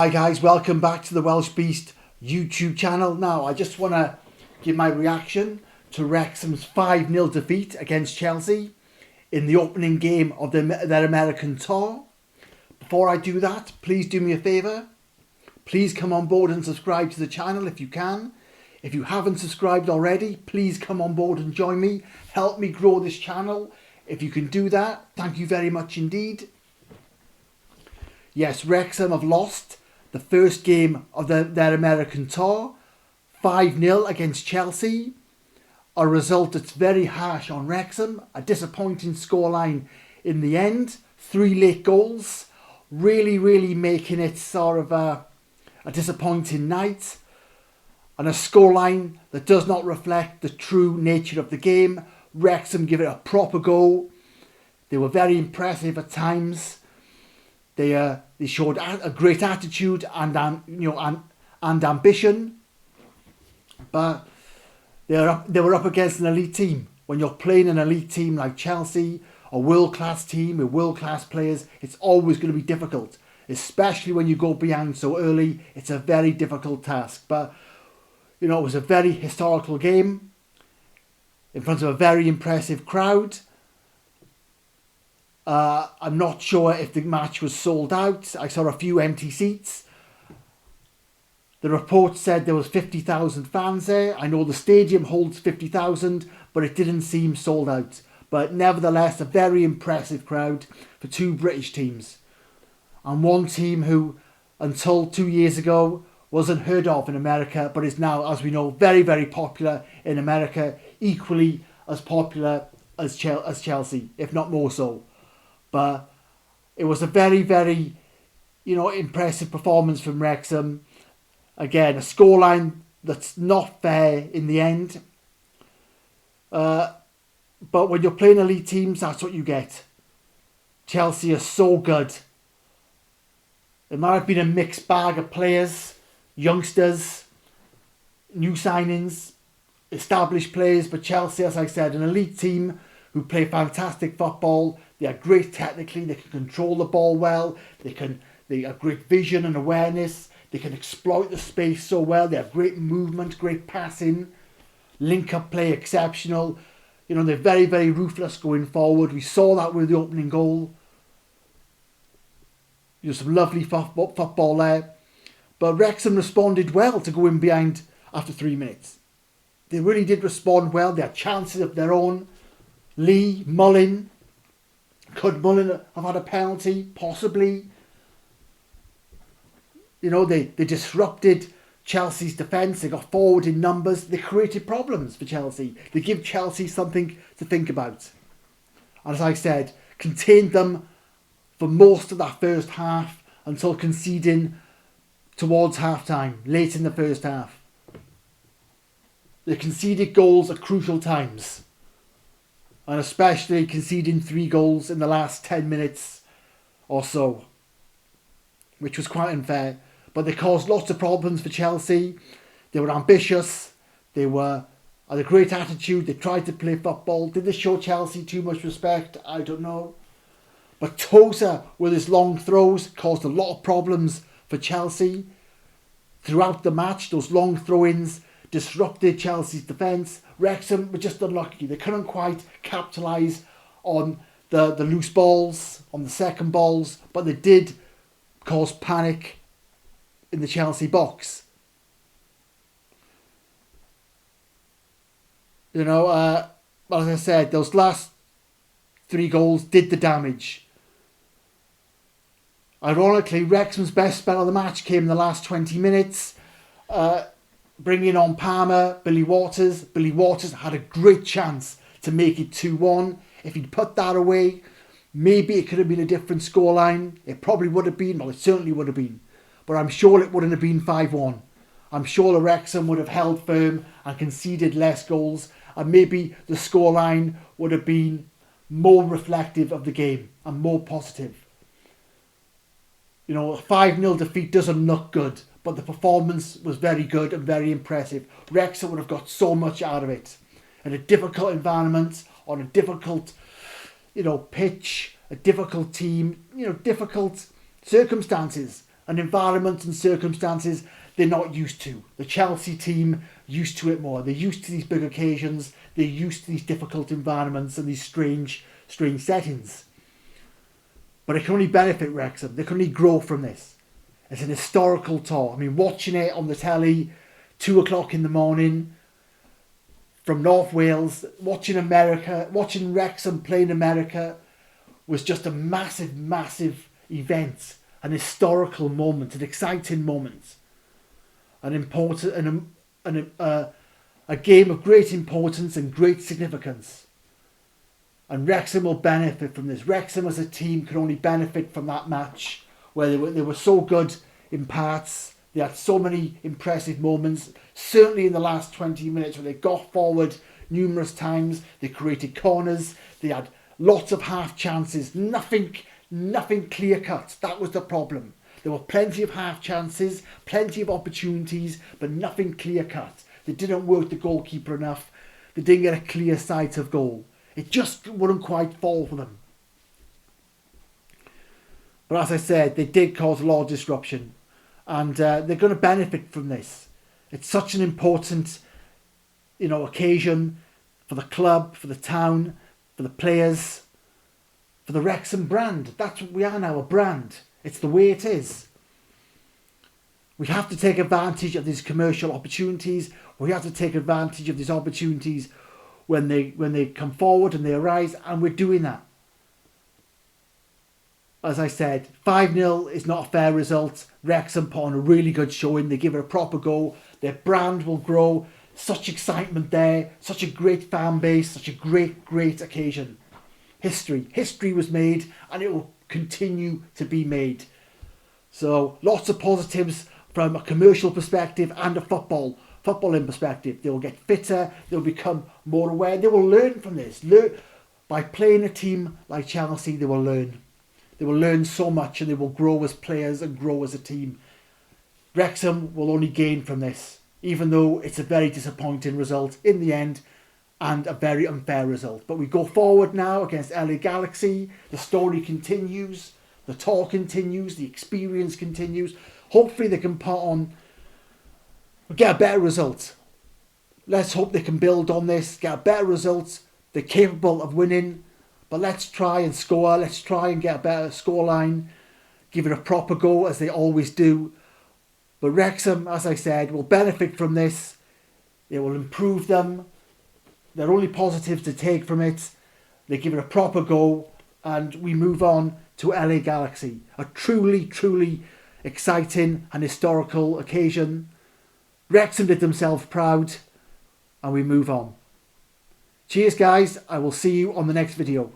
Hi guys, welcome back to the Welsh Beast YouTube channel. Now, I just want to give my reaction to Wrexham's 5-0 defeat against Chelsea in the opening game of their American tour. Before I do that, please do me a favour. Please come on board and subscribe to the channel if you can. If you haven't subscribed already, please come on board and join me. Help me grow this channel. If you can do that, thank you very much indeed. Yes, Wrexham have lost the first game of their American tour, 5-0 against Chelsea. A result that's very harsh on Wrexham. A disappointing scoreline in the end. 3 late goals. Really making it sort of a disappointing night. And a scoreline that does not reflect the true nature of the game. Wrexham give it a proper go. They were very impressive at times. They showed a great attitude and ambition, but they were up against an elite team. When you're playing an elite team like Chelsea, a world-class team with world-class players, it's always going to be difficult, especially when you go behind so early. It's a very difficult task, but it was a very historical game in front of a very impressive crowd. I'm not sure if the match was sold out. I saw a few empty seats. The report said there was 50,000 fans there. I know the stadium holds 50,000, but it didn't seem sold out. But nevertheless, a very impressive crowd for 2 British teams. And one team who, until 2 years ago, wasn't heard of in America, but is now, as we know, very popular in America, equally as popular as Chelsea, if not more so. But it was a very impressive performance from Wrexham. Again, a scoreline that's not fair in the end. But when you're playing elite teams, that's what you get. Chelsea are so good. It might have been a mixed bag of players, youngsters, new signings, established players, but Chelsea, as I said, an elite team who play fantastic football. They are great technically. They can control the ball well. They have great vision and awareness. They can exploit the space so well. They have great movement, great passing, link-up play exceptional. They're very ruthless going forward. We saw that with the opening goal. Some lovely football there. But Wrexham responded well to going behind after 3 minutes. They really did respond well. They had chances of their own. Lee, Mullin. Could Mullin have had a penalty? Possibly. They disrupted Chelsea's defence. They got forward in numbers. They created problems for Chelsea. They give Chelsea something to think about. And as I said, contained them for most of that first half until conceding towards half-time, late in the first half. They conceded goals at crucial times. And especially conceding 3 goals in the last 10 minutes or so, which was quite unfair. But they caused lots of problems for Chelsea. They were ambitious. They had a great attitude. They tried to play football. Did they show Chelsea too much respect? I don't know. But Tosa, with his long throws, caused a lot of problems for Chelsea. Throughout the match, those long throw-ins disrupted Chelsea's defence. Wrexham were just unlucky. They couldn't quite capitalise on the loose balls, on the second balls, but they did cause panic in the Chelsea box. As I said, those last 3 goals did the damage. Ironically, Wrexham's best spell of the match came in the last 20 minutes. Bringing on Palmer, Billy Waters. Billy Waters had a great chance to make it 2-1. If he'd put that away, maybe it could have been a different scoreline. It probably would have been. Well, it certainly would have been. But I'm sure it wouldn't have been 5-1. I'm sure the Wrexham would have held firm and conceded less goals. And maybe the scoreline would have been more reflective of the game and more positive. A 5-0 defeat doesn't look good, but the performance was very good and very impressive. Wrexham would have got so much out of it. In a difficult environment, on a difficult, pitch, a difficult team, difficult circumstances. an environment and circumstances they're not used to. The Chelsea team used to it more. They're used to these big occasions. They're used to these difficult environments and these strange settings. But it can only benefit Wrexham. They can only grow from this. It's an historical tour. I mean, watching it on the telly, 2 o'clock in the morning, from North Wales, watching Wrexham play in America was just a massive event, an historical moment, an exciting moment, an important, a game of great importance and great significance. And Wrexham will benefit from this. Wrexham as a team can only benefit from that match where they were so good in parts. They had so many impressive moments, certainly in the last 20 minutes where they got forward numerous times. They created corners. They had lots of half chances. Nothing clear cut. That was the problem. There were plenty of half chances, plenty of opportunities, but nothing clear cut. They didn't work the goalkeeper enough. They didn't get a clear sight of goal. It just wouldn't quite fall for them. But as I said, they did cause a lot of disruption. And they're going to benefit from this. It's such an important, occasion for the club, for the town, for the players, for the Wrexham brand. That's what we are now, a brand. It's the way it is. We have to take advantage of these commercial opportunities. We have to take advantage of these opportunities when they come forward and they arise, and we're doing that. As I said, 5-0 is not a fair result. Wrexham put on a really good showing. They give it a proper go. Their brand will grow. Such excitement there. Such a great fan base. Such a great occasion. History was made, and it will continue to be made. So lots of positives from a commercial perspective and a footballing perspective. They will get fitter. They'll become more aware. They will learn from this. By playing a team like Chelsea, they will learn. They will learn so much, and they will grow as players and grow as a team. Wrexham will only gain from this, even though it's a very disappointing result in the end and a very unfair result. But we go forward now against LA Galaxy. The story continues. The talk continues. The experience continues. Hopefully they can get a better result. Let's hope they can build on this, get a better result. They're capable of winning. But let's try and score. Let's try and get a better scoreline. Give it a proper go, as they always do. But Wrexham, as I said, will benefit from this. It will improve them. There are only positives to take from it. They give it a proper go. And we move on to LA Galaxy. A truly exciting and historical occasion. Wrexham did themselves proud. And we move on. Cheers, guys. I will see you on the next video.